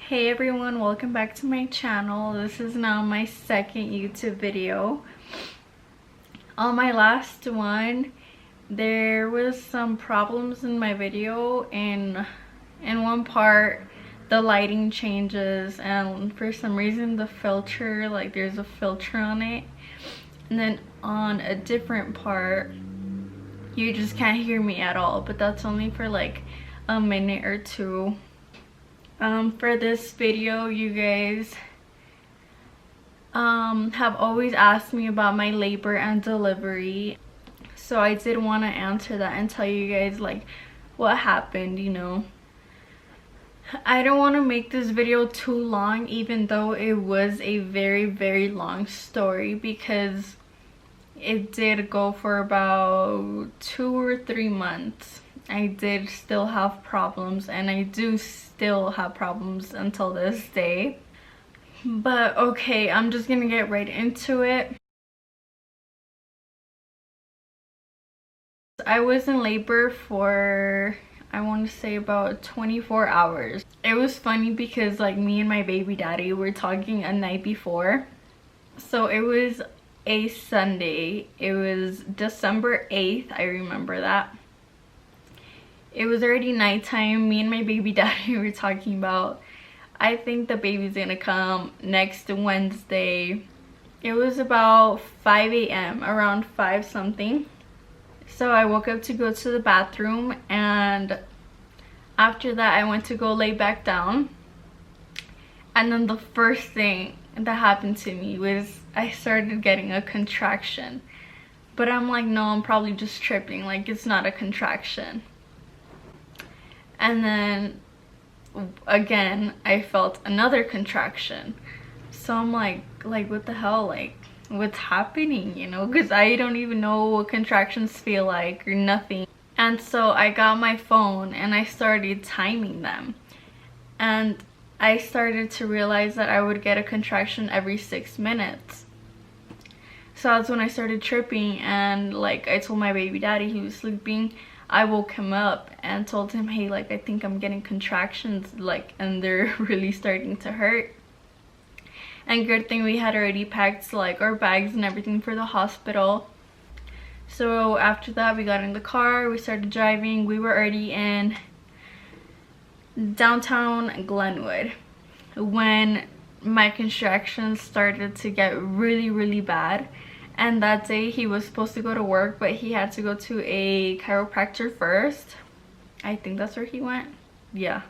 Hey everyone, welcome back to my channel. This is now my second YouTube video. On my last one, there was some problems in my video. In one part, the lighting changes, and for some reason the filter, like there's a filter on it. And then on a different part, you just can't hear me at all, but that's only for like a minute or two. For this video, you guys have always asked me about my labor and delivery, so I did want to answer that and tell you guys like what happened, you know. I don't want to make this video too long, even though it was a very long story, because it did go for about 2 or 3 months. I did still have problems, and I do still have problems until this day. But okay, I'm just gonna get right into it. I was in labor for, I want to say, about 24 hours. It was funny because like me and my baby daddy were talking a night before. So it was a Sunday. It was December 8th, I remember that. It was already nighttime. Me and my baby daddy were talking about, I think the baby's gonna come next Wednesday. It was about 5 a.m., around 5 something. So I woke up to go to the bathroom, and after that I went to go lay back down. And then the first thing that happened to me was I started getting a contraction. But I'm like, no, I'm probably just tripping, like it's not a contraction. And then again I felt another contraction. So I'm like what the hell, like what's happening, you know, because I don't even know what contractions feel like or nothing. And so I got my phone and I started timing them, and I started to realize that I would get a contraction every 6 minutes. So that's when I started tripping, and like I told my baby daddy, he was sleeping. I woke him up and told him, hey, like I think I'm getting contractions, like, and they're really starting to hurt. And good thing we had already packed like our bags and everything for the hospital. So after that we got in the car, we started driving. We were already in downtown Glenwood when my contractions started to get really bad. And that day he was supposed to go to work, but he had to go to a chiropractor first. I think that's where he went. Yeah.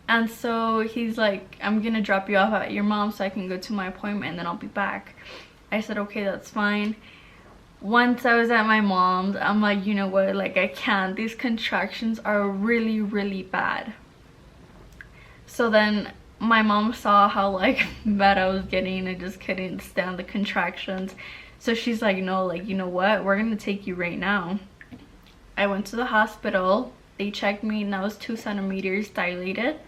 And so he's like, I'm gonna drop you off at your mom's so I can go to my appointment and then I'll be back. I said, okay, that's fine. Once I was at my mom's, I'm like, you know what, like I can't. These contractions are really bad. So then my mom saw how like bad I was getting. I just couldn't stand the contractions. So she's like, no, like, you know what, we're gonna take you right now. I went to the hospital. They checked me and I was 2 centimeters dilated.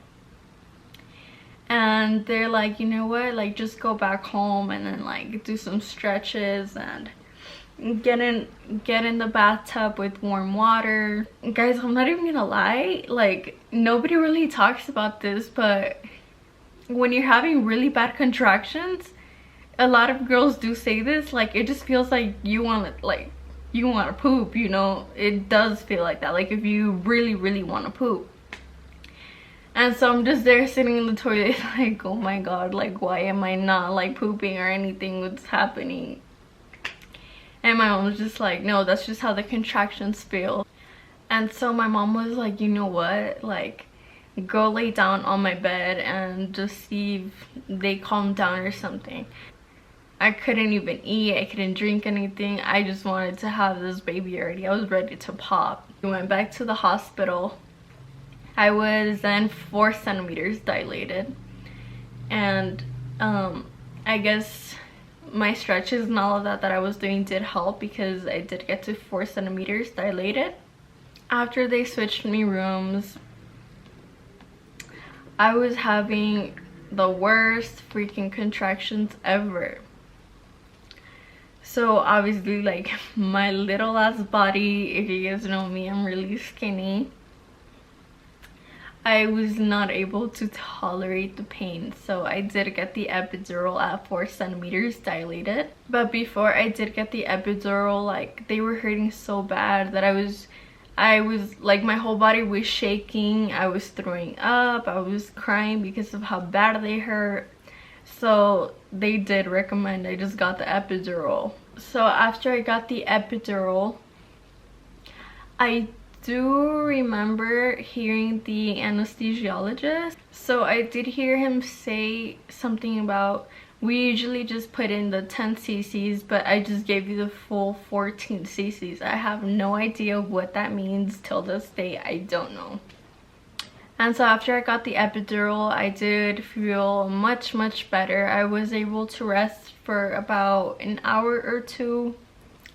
And they're like, you know what, like just go back home and then like do some stretches and get in the bathtub with warm water. Guys, I'm not even gonna lie, like nobody really talks about this, but when you're having really bad contractions, a lot of girls do say this, like it just feels like you want to poop, you know. It does feel like that, like if you really want to poop. And so I'm just there sitting in the toilet like, oh my god, like why am I not like pooping or anything? What's happening? And my mom was just like, no, that's just how the contractions feel. And so my mom was like, you know what, like go lay down on my bed and just see if they calm down or something. I couldn't even eat, I couldn't drink anything. I just wanted to have this baby already. I was ready to pop. We went back to the hospital. I was then 4 centimeters dilated, and I guess my stretches and all of that I was doing did help, because I did get to 4 centimeters dilated. After they switched me rooms, I was having the worst freaking contractions ever. So obviously, like my little ass body, if you guys know me, I'm really skinny. I was not able to tolerate the pain, so I did get the epidural at 4 centimeters dilated. But before I did get the epidural, like, they were hurting so bad that I was like, my whole body was shaking. I was throwing up, I was crying because of how bad they hurt. So they did recommend I just got the epidural. So after I got the epidural, I do remember hearing the anesthesiologist. So I did hear him say something about, we usually just put in the 10 cc's, but I just gave you the full 14 cc's. I have no idea what that means till this day. I don't know. And so after I got the epidural, I did feel much better. I was able to rest for about an hour or two,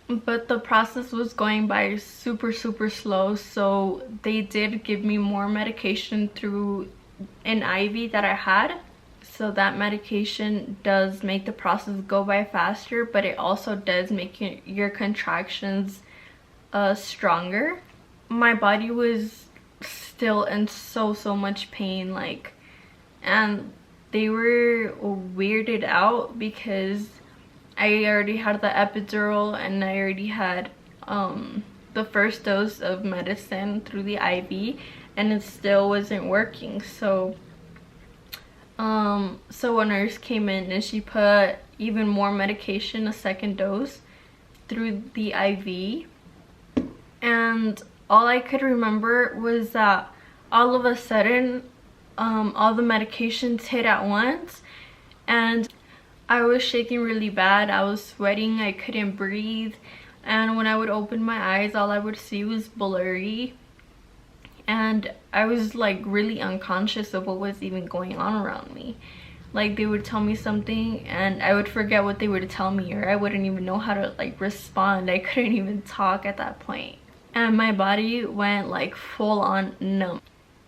but the process was going by super slow. So they did give me more medication through an IV that I had. So that medication does make the process go by faster, but it also does make your contractions stronger. My body was still in so much pain, like, and they were weirded out because I already had the epidural and I already had the first dose of medicine through the IV, and it still wasn't working. So a nurse came in and she put even more medication, a second dose, through the IV. And all I could remember was that all of a sudden all the medications hit at once, and I was shaking really bad. I was sweating, I couldn't breathe, and when I would open my eyes, all I would see was blurry. And I was like really unconscious of what was even going on around me. Like, they would tell me something and I would forget what they were to tell me, or I wouldn't even know how to like respond. I couldn't even talk at that point. And my body went like full on numb.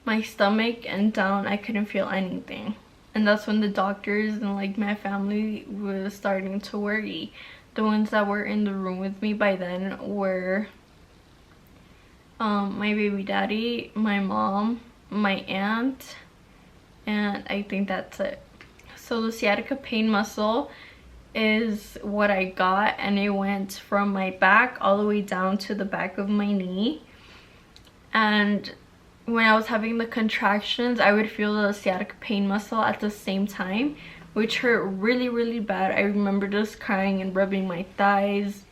My stomach and down, I couldn't feel anything. And that's when the doctors and like my family was starting to worry. The ones that were in the room with me by then were my baby daddy, my mom, my aunt, and I think that's it. So the sciatica pain muscle is what I got, and it went from my back all the way down to the back of my knee. And when I was having the contractions, I would feel the sciatica pain muscle at the same time, which hurt really bad. I remember just crying and rubbing my thighs.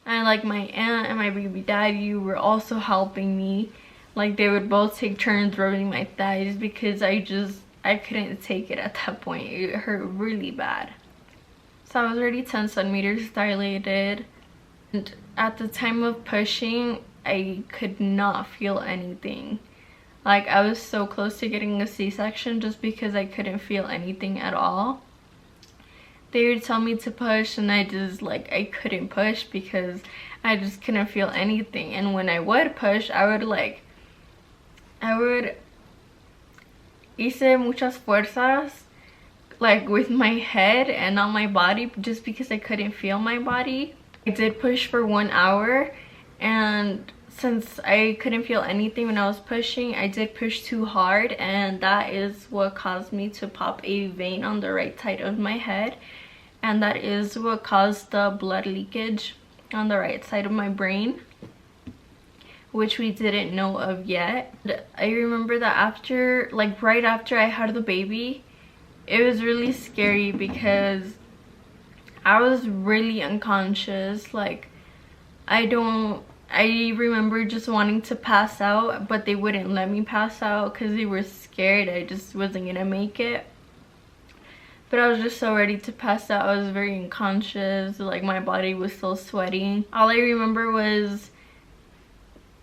And like my aunt and my baby daddy were also helping me. Like, they would both take turns rubbing my thighs because I couldn't take it at that point. It hurt really bad. So I was already 10 centimeters dilated, and at the time of pushing, I could not feel anything. Like, I was so close to getting a C-section just because I couldn't feel anything at all. They would tell me to push and I couldn't push because I just couldn't feel anything. And when I would push, I would hice muchas fuerzas, like with my head and on my body, just because I couldn't feel my body. I did push for 1 hour, and since I couldn't feel anything when I was pushing, I did push too hard, and that is what caused me to pop a vein on the right side of my head, and that is what caused the blood leakage on the right side of my brain, which we didn't know of yet. I remember that right after I had the baby, it was really scary because I was really unconscious. Like, I remember just wanting to pass out, but they wouldn't let me pass out because they were scared I just wasn't gonna make it. But I was just so ready to pass out. I was very unconscious, like my body was still sweating. All I remember was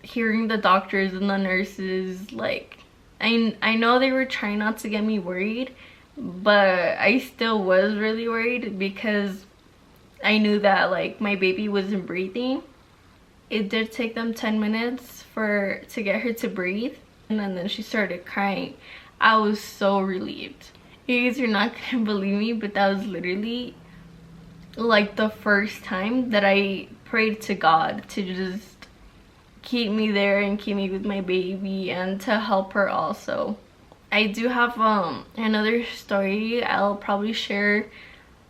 hearing the doctors and the nurses, like, I know they were trying not to get me worried, but I still was really worried because I knew that like my baby wasn't breathing. It did take them 10 minutes to get her to breathe, and then she started crying. I was so relieved. You guys are not gonna believe me, but that was literally like the first time that I prayed to God to just keep me there and keep me with my baby and to help her also. I do have another story I'll probably share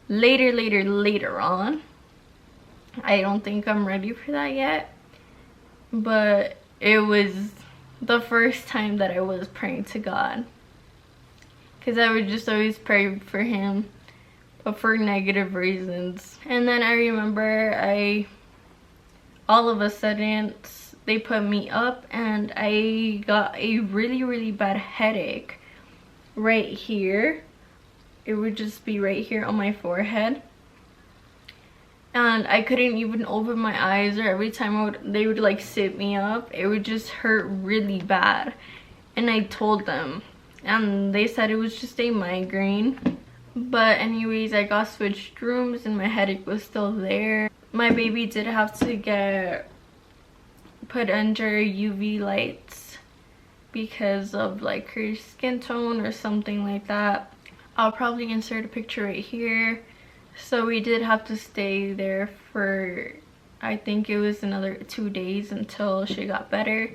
later on. I don't think I'm ready for that yet, but it was the first time that I was praying to God, because I would just always pray for him, but for negative reasons. And then I remember all of a sudden they put me up and I got a really bad headache right here. It would just be right here on my forehead, and I couldn't even open my eyes, or every time they would like sit me up, it would just hurt really bad. And I told them, and they said it was just a migraine. But anyways, I got switched rooms and my headache was still there. My baby did have to get put under UV lights because of like her skin tone or something like that. I'll probably insert a picture right here. So we did have to stay there for, I think it was another 2 days until she got better.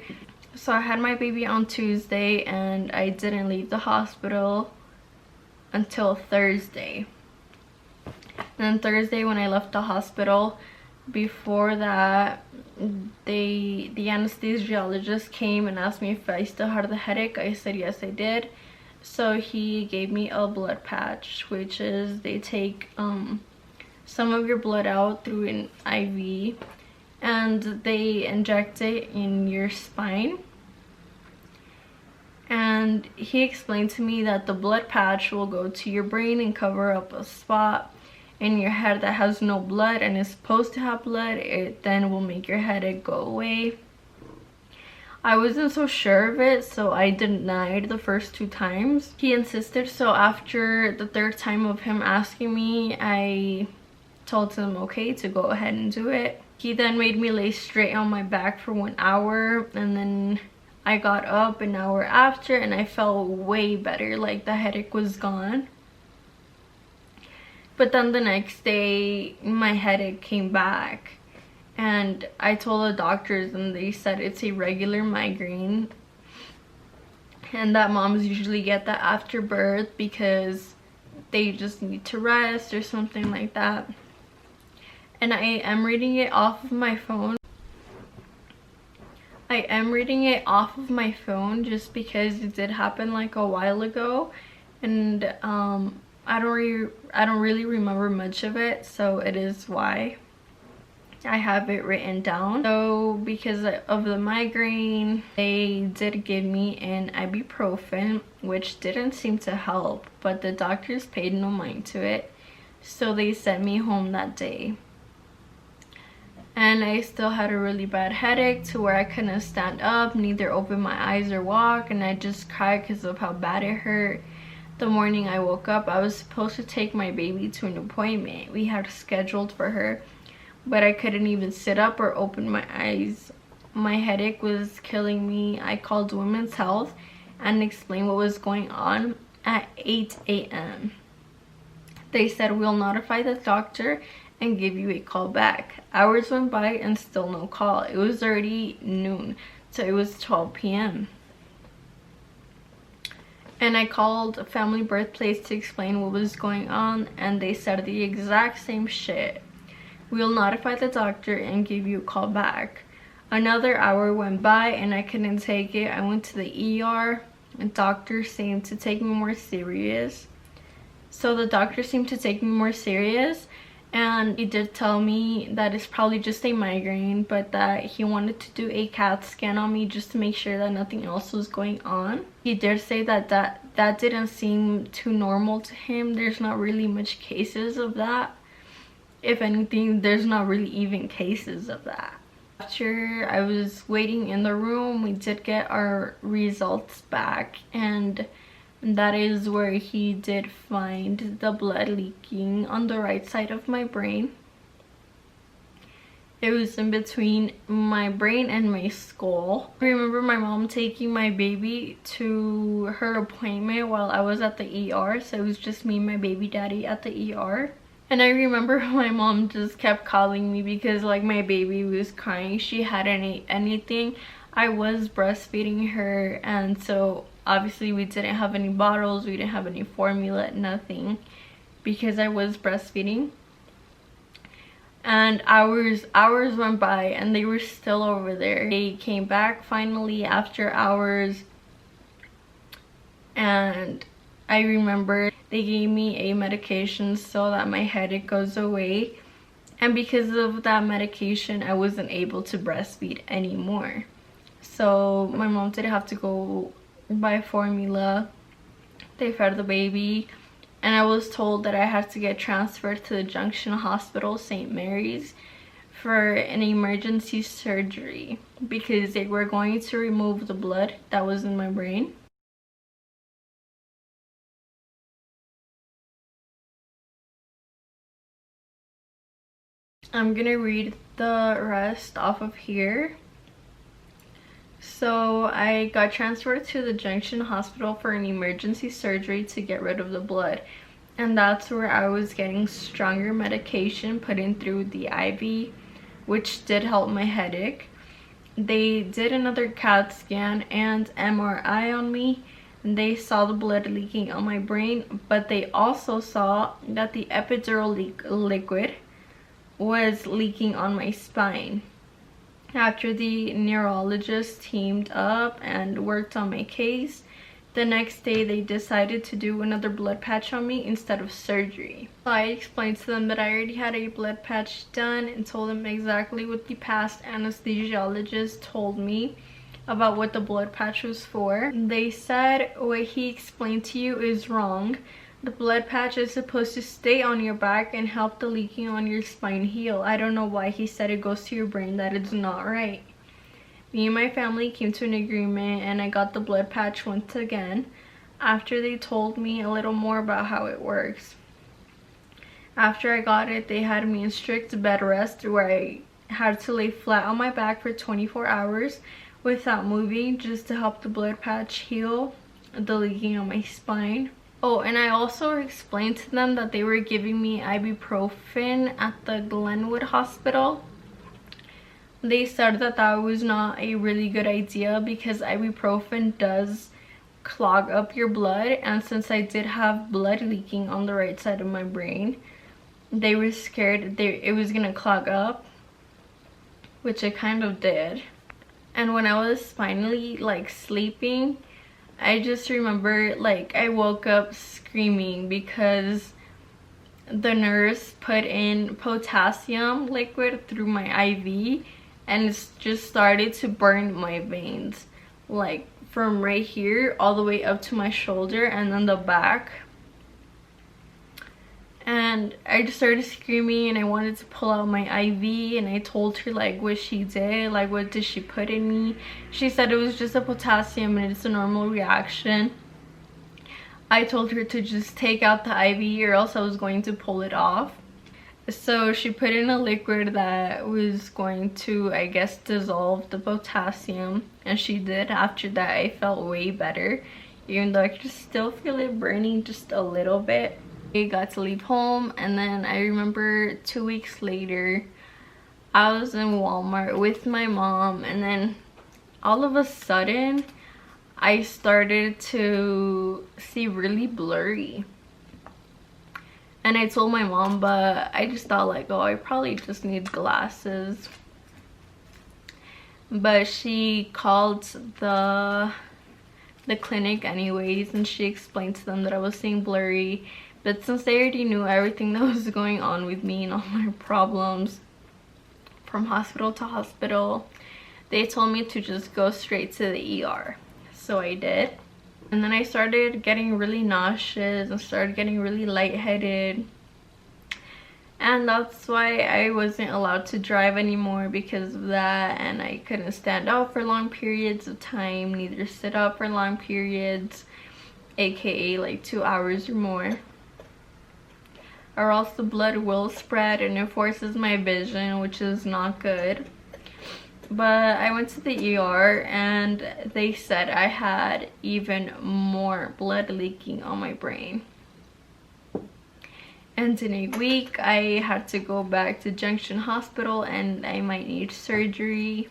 So I had my baby on Tuesday and I didn't leave the hospital until Thursday. And then Thursday when I left the hospital, before that, the anesthesiologist came and asked me if I still had the headache. I said yes, I did. So he gave me a blood patch, which is they take some of your blood out through an IV and they inject it in your spine. And he explained to me that the blood patch will go to your brain and cover up a spot in your head that has no blood and is supposed to have blood. It then will make your headache go away. I wasn't so sure of it, so I denied the first 2 times. He insisted, so after the 3rd time of him asking me, I told him okay to go ahead and do it. He then made me lay straight on my back for 1 hour, and then I got up an hour after and I felt way better, like the headache was gone. But then the next day my headache came back. And I told the doctors and they said it's a regular migraine and that moms usually get that after birth because they just need to rest or something like that. And I am reading it off of my phone. Just because it did happen like a while ago, and I don't really remember much of it, so it is why I have it written down. So because of the migraine, they did give me an ibuprofen, which didn't seem to help, but the doctors paid no mind to it, so they sent me home that day. And I still had a really bad headache to where I couldn't stand up, neither open my eyes or walk, and I just cried because of how bad it hurt. The morning I woke up, I was supposed to take my baby to an appointment we had scheduled for her, but I couldn't even sit up or open my eyes. My headache was killing me. I called Women's Health and explained what was going on at 8 a.m. They said, we'll notify the doctor and give you a call back. Hours went by and still no call. It was already noon, so it was 12 p.m. And I called Family Birthplace to explain what was going on, and they said the exact same shit. We'll notify the doctor and give you a call back. Another hour went by and I couldn't take it. I went to the ER and doctors seemed to take me more serious. So the doctor seemed to take me more serious, and he did tell me that it's probably just a migraine, but that he wanted to do a CAT scan on me just to make sure that nothing else was going on. He did say that didn't seem too normal to him. There's not really much cases of that. If anything, there's not really even cases of that. After I was waiting in the room, we did get our results back, and that is where he did find the blood leaking on the right side of my brain. It was in between my brain and my skull. I remember my mom taking my baby to her appointment while I was at the ER, so it was just me and my baby daddy at the ER. And I remember my mom just kept calling me because like my baby was crying. She hadn't ate anything. I was breastfeeding her, and so obviously we didn't have any bottles, we didn't have any formula, nothing, because I was breastfeeding. And hours went by and they were still over there. They came back finally after hours, and I remember they gave me a medication so that my headache goes away, and because of that medication I wasn't able to breastfeed anymore. So my mom did have to go buy formula. They fed the baby, and I was told that I had to get transferred to the Junction Hospital, St. Mary's, for an emergency surgery because they were going to remove the blood that was in my brain. I'm gonna read the rest off of here. So I got transferred to the Junction Hospital for an emergency surgery to get rid of the blood. And that's where I was getting stronger medication put in through the IV, which did help my headache. They did another CAT scan and MRI on me. And they saw the blood leaking on my brain, but they also saw that the epidural liquid was leaking on my spine. After the neurologist teamed up and worked on my case, the next day they decided to do another blood patch on me instead of surgery. I explained to them that I already had a blood patch done and told them exactly what the past anesthesiologist told me about what the blood patch was for. They said what he explained to you is wrong. The blood patch is supposed to stay on your back and help the leaking on your spine heal. I don't know why he said it goes to your brain. That is not right. Me and my family came to an agreement and I got the blood patch once again after they told me a little more about how it works. After I got it, they had me in strict bed rest where I had to lay flat on my back for 24 hours without moving just to help the blood patch heal the leaking on my spine. Oh, and I also explained to them that they were giving me ibuprofen at the Glenwood Hospital. They said that that was not a really good idea because ibuprofen does clog up your blood, and since I did have blood leaking on the right side of my brain, they were scared it was gonna clog up, which it kind of did. And when I was finally like sleeping, I just remember like I woke up screaming because the nurse put in potassium liquid through my IV and it's just started to burn my veins, like from right here all the way up to my shoulder and then the back. And I just started screaming and I wanted to pull out my IV, and I told her like what she did, like what did she put in me. She said it was just a potassium and it's a normal reaction. I told her to just take out the IV or else I was going to pull it off. So she put in a liquid that was going to, I guess, dissolve the potassium, and she did. After that I felt way better, even though I could still feel it burning just a little bit. I got to leave home, and then I remember 2 weeks later I was in Walmart with my mom, and then all of a sudden I started to see really blurry. And I told my mom, but I just thought like, oh, I probably just need glasses. But she called the clinic anyways, and she explained to them that I was seeing blurry. But since they already knew everything that was going on with me and all my problems from hospital to hospital, they told me to just go straight to the ER. So I did. And then I started getting really nauseous and started getting really lightheaded. And that's why I wasn't allowed to drive anymore because of that. And I couldn't stand out for long periods of time, neither sit up for long periods, aka like 2 hours or more. Or else the blood will spread and it forces my vision, which is not good. But I went to the ER and they said I had even more blood leaking on my brain. And in a week I had to go back to Junction Hospital and I might need surgery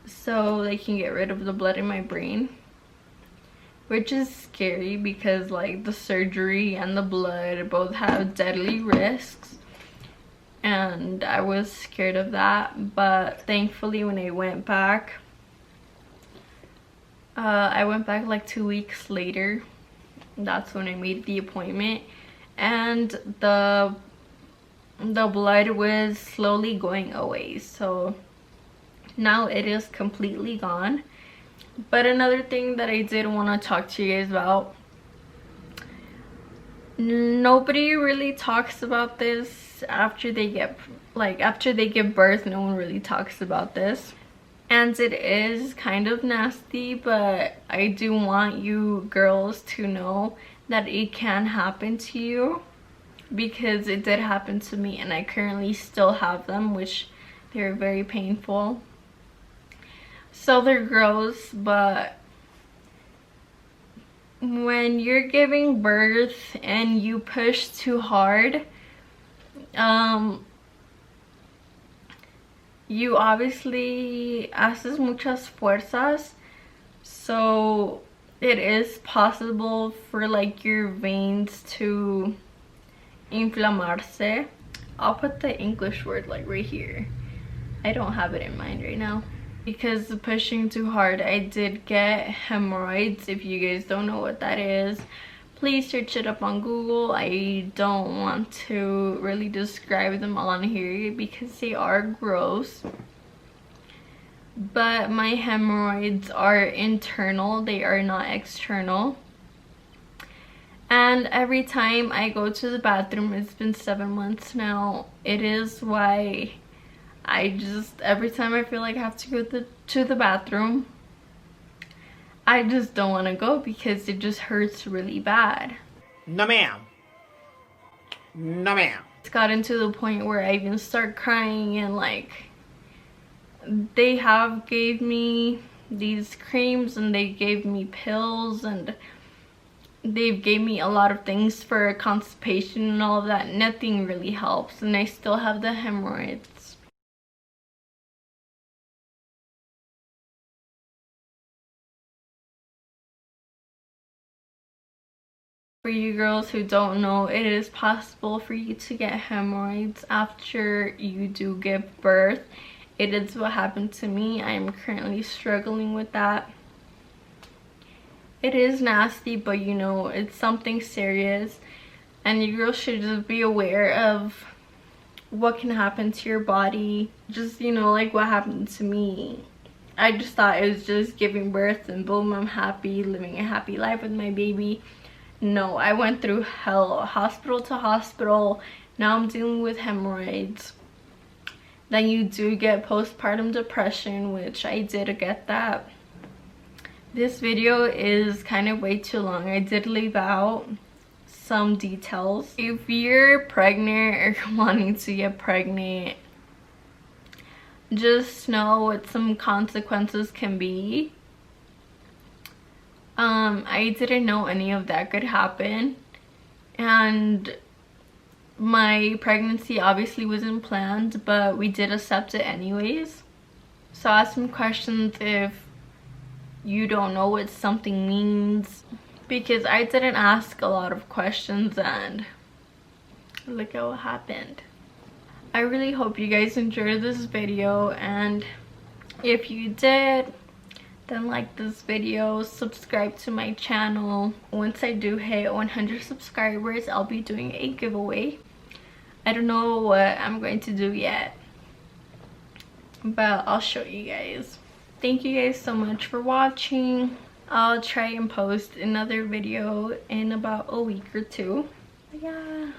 so they can get rid of the blood in my brain, which is scary because like the surgery and the blood both have deadly risks, and I was scared of that. But thankfully when I went back like 2 weeks later. That's when I made the appointment, and the blood was slowly going away, so now it is completely gone. But another thing that I did want to talk to you guys about, nobody really talks about this after they give birth. No one really talks about this, and it is kind of nasty, but I do want you girls to know that it can happen to you, because it did happen to me and I currently still have them, which they're very painful. So they're gross, but when you're giving birth and you push too hard, you obviously haces muchas fuerzas, so it is possible for like your veins to inflamarse. I'll put the English word like right here. I don't have it in mind right now. Because pushing too hard, I did get hemorrhoids. If you guys don't know what that is, please search it up on Google. I don't want to really describe them on here because they are gross. But my hemorrhoids are internal, they are not external. And every time I go to the bathroom, it's been 7 months now, it is why every time I feel like I have to go to the bathroom, I just don't want to go because it just hurts really bad. No ma'am. No ma'am. It's gotten to the point where I even start crying, and like they have gave me these creams and they gave me pills and they've gave me a lot of things for constipation and all of that. Nothing really helps, and I still have the hemorrhoids. For you girls who don't know, it is possible for you to get hemorrhoids after you do give birth. It is what happened to me. I am currently struggling with that. It is nasty, but you know, it's something serious, and you girls should just be aware of what can happen to your body. Just, you know, like what happened to me. I just thought it was just giving birth and boom, I'm happy, living a happy life with my baby. No, I went through hell, hospital to hospital. Now I'm dealing with hemorrhoids. Then you do get postpartum depression, which I did get that. This video is kind of way too long. I did leave out some details. If you're pregnant or wanting to get pregnant, just know what some consequences can be. I didn't know any of that could happen, and my pregnancy obviously wasn't planned, but we did accept it anyways. So ask some questions if you don't know what something means, because I didn't ask a lot of questions and look at what happened. I really hope you guys enjoyed this video, and if you did, then like this video, subscribe to my channel. Once I do hit 100 subscribers, I'll be doing a giveaway. I don't know what I'm going to do yet, but I'll show you guys. Thank you guys so much for watching. I'll try and post another video in about a week or two. Yeah.